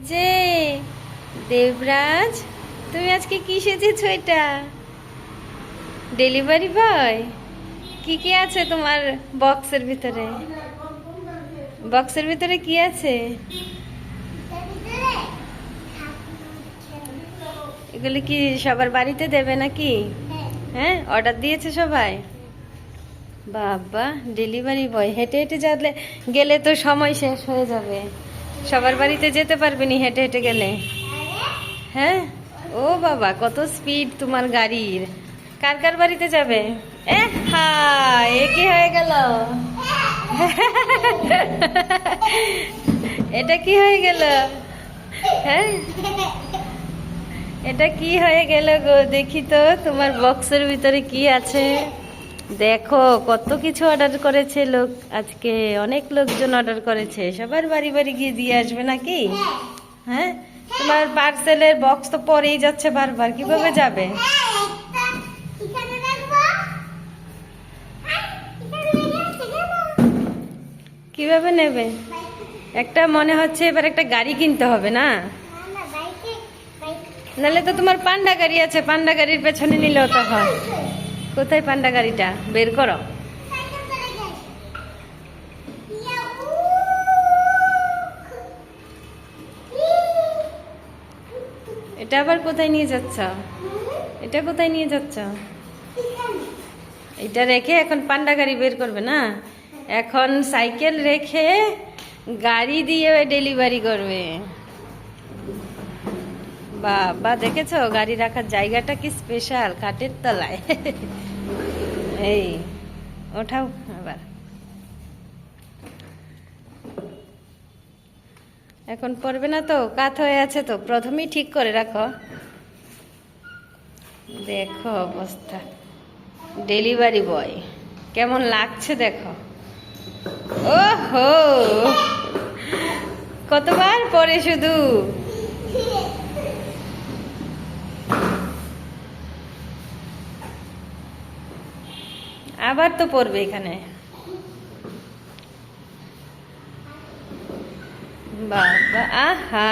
যে দেবরাজ, তুমি আজকে কি সেজেছো? এটা ডেলিভারি বয়? কি কি আছে তোমার বক্সের ভিতরে? বক্সের ভিতরে কি আছে? এগুলি কি সবার বাড়িতে দেবে নাকি? হ্যাঁ, অর্ডার দিয়েছে সবাই? বাবা, ডেলিভারি বয় হেঁটে হেঁটে গেলে তো সময় শেষ হয়ে যাবে। সবার বাড়িতে যেতে পারবে নি হেঁটে হেঁটে গেলে। হ্যাঁ, ও বাবা, কত স্পিড তোমার গাড়ির! কার কার বাড়িতে যাবে? এ হা, এ কি হয়ে গেল? এটা কি হয়ে গেল? হ্যাঁ, এটা কি হয়ে গেল গো? দেখি তো তোমার বক্সের ভিতরে কি আছে। দেখো, কত কিছু অর্ডার করেছে লোক আজকে। অনেক লোকজন অর্ডার করেছে, সবার বাড়ি বাড়ি গিয়ে দিয়ে আসবে নাকি? হ্যাঁ, তোমার পার্সেলের বক্স তো পরেই যাচ্ছে বারবার, কিভাবে যাবে? কিভাবে নেবে? একটা মনে হচ্ছে এবার একটা গাড়ি কিনতে হবে না? নাহলে তো তোমার পান্ডা গাড়ি আছে, পান্ডা গাড়ির পেছনে নিলেও তো হয়। কোথায় পান্ডা গাড়িটা? বের করো। এটা আবার কোথায় নিয়ে যাচ্ছ? এটা কোথায় নিয়ে যাচ্ছ? এটা রেখে এখন পান্ডা গাড়ি বের করবে না? এখন সাইকেল রেখে গাড়ি দিয়ে ডেলিভারি করবে। বাবা, দেখেছো গাড়ি রাখার জায়গাটা কি স্পেশাল, খাটের তলায়। এই, ওঠাও আবার। এখন পড়বে না তো, কাত হয়ে আছে তো, প্রথমেই ঠিক করে রাখো। দেখো অবস্থা, ডেলিভারি বয় কেমন লাগছে দেখো। ওহো, কতবার পরে শুধু। আবার তো পড়বে এখানে। বাবা, আহা,